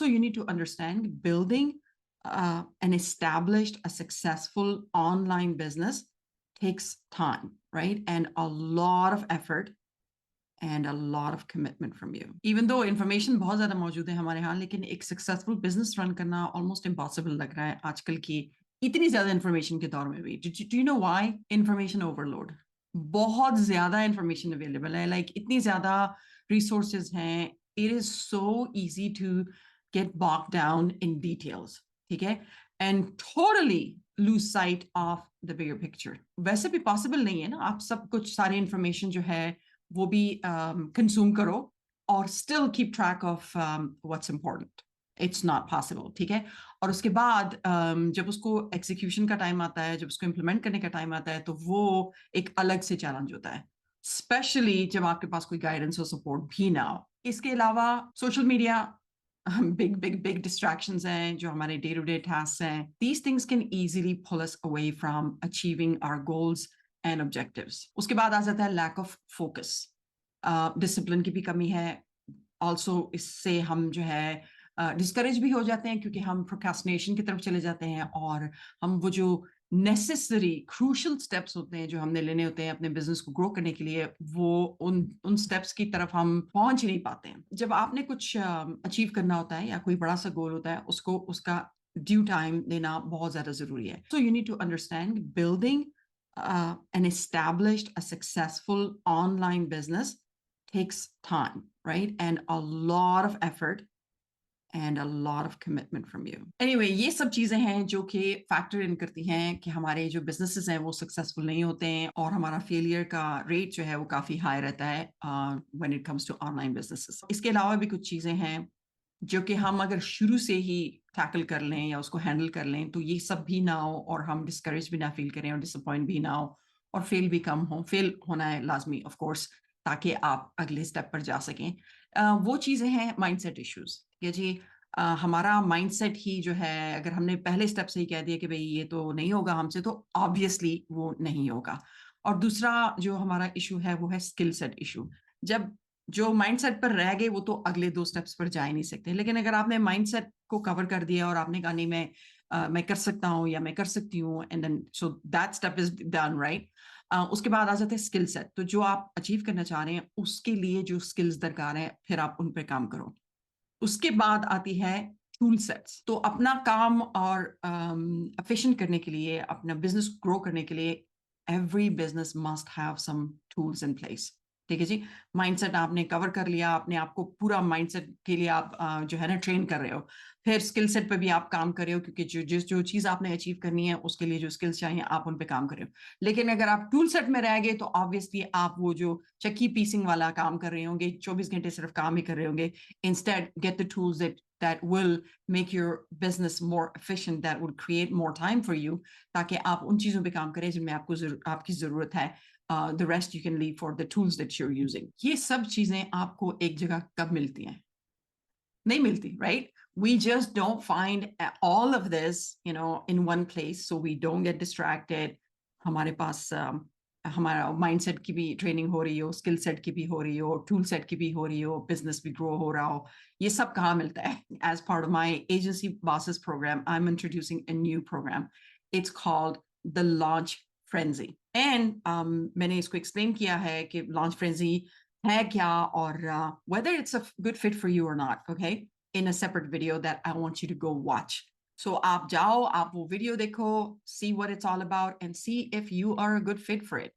So you need to understand building and established a successful online business takes time, right? And a lot of effort and a lot of commitment from you. Even though information बहुत ज़्यादा मौजूद है हमारे यहाँ, लेकिन एक successful business run करना almost impossible लग रहा है आजकल की इतनी ज़्यादा information के दौर में भी. Do you know why? Information overload. बहुत ज़्यादा information available है. Like इतनी ज़्यादा resources हैं. It is so easy to get bogged down in details. ठीक है? And totally lose sight of the bigger picture. वैसे भी possible नहीं है ना, आप सब कुछ सारी information जो है वो भी consume करो और still keep track of what's important. It's not possible, ठीक है? और उसके बाद जब उसको execution का time आता है, जब उसको implement करने का time आता है, तो वो एक अलग से challenge होता है. Especially जब आपके पास कोई guidance और support भी ना हो. इसके अलावा social media big distractions हैं जो हमारे day-to-day tasks हैं. These things can easily pull us away from achieving our goals and objectives. उसके बाद आ जाता है lack of focus. Discipline की भी कमी है. Also इससे हम जो है discourage भी हो जाते हैं क्योंकि हम procrastination की तरफ चले जाते हैं और हम वो जो necessary crucial steps होते हैं जो हमने लेने होते हैं अपने business को grow करने के लिए वो उन steps की तरफ हम पहुंच ही नहीं पाते हैं. जब आपने कुछ achieve करना होता है या कोई बड़ा सा goal होता है उसको उसका due time देना बहुत ज़्यादा ज़रूरी है. So you need to understand building and established a successful online business takes time, right? And a lot of effort and a lot of commitment from you. Anyway, ये सब चीजें हैं जो कि factor in करती हैं कि हमारे जो businesses हैं वो successful नहीं होते हैं और हमारा failure का rate जो है वो काफी high रहता है when it comes to online businesses. इसके अलावा भी कुछ चीजें हैं जो कि हम अगर शुरू से ही टैकल कर लें या उसको हैंडल कर लें तो ये सब भी ना हो और हम डिस्करेज भी ना फील करें और डिसअपॉइंट भी ना हो और फेल भी कम हो. फेल होना है लाजमी ऑफ कोर्स ताकि आप अगले स्टेप पर जा सकें. वो चीज़ें हैं माइंडसेट इश्यूज. ये जी हमारा माइंडसेट ही जो है अगर हमने पहले स्टेप से ही कह दिया कि भाई ये तो नहीं होगा हमसे तो ऑब्वियसली वो नहीं होगा. और दूसरा जो हमारा इशू है वो है स्किल सेट इशू. जब जो माइंडसेट पर रह गए वो तो अगले 2 स्टेप्स पर जा ही नहीं सकते. लेकिन अगर आपने माइंडसेट को कवर कर दिया और आपने कहा नहीं मैं कर सकता हूँ या मैं कर सकती हूँ and then so that step is done right. उसके बाद आ जाते हैं स्किल सेट. तो जो आप अचीव करना चाह रहे हैं उसके लिए जो स्किल्स दरकार है फिर आप उन पर काम करो. उसके बाद आती है टूल सेट्स. तो अपना काम और एफिशिएंट करने के लिए अपना बिजनेस ग्रो करने के लिए every business must have some tools in place. ठीक है जी. माइंडसेट आपने कवर कर लिया. आपने आपको पूरा माइंडसेट के लिए आप जो है ना ट्रेन कर रहे हो. फिर स्किल सेट पे भी आप काम कर रहे हो क्योंकि जो चीज आपने अचीव करनी है उसके लिए जो स्किल्स चाहिए आप उन पे काम कर रहे हो. लेकिन अगर आप टूल सेट में रह गए तो ऑब्वियसली आप वो जो चक्की पीसिंग वाला काम कर रहे होंगे 24 घंटे सिर्फ काम ही कर रहे होंगे. Instead get the tools that will make your business more efficient, that will create more time for you ताकि आप उन चीजों पे काम करें जिनमें आपकी जरूरत है. The rest you can leave for the tools that you're using. ये सब चीजें आपको एक जगह कब मिलती हैं? नहीं मिलती, right? We just don't find all of this, in one place, so we don't get distracted. हमारे पास हमारा माइंडसेट की भी ट्रेनिंग हो रही हो, स्किल सेट की भी हो रही हो, टूल सेट की भी हो रही हो, बिजनेस भी ग्रो हो रहा हो. ये सब कहाँ मिलता है? As part of my agency bosses program, I'm introducing a new program. It's called the Launch Frenzy. And मैंने इसको explain किया है कि Launch Frenzy है क्या और whether it's a good fit for you or not, okay? In a separate video that I want you to go watch. So आप जाओ, आप वो video देखो, see what it's all about and see if you are a good fit for it.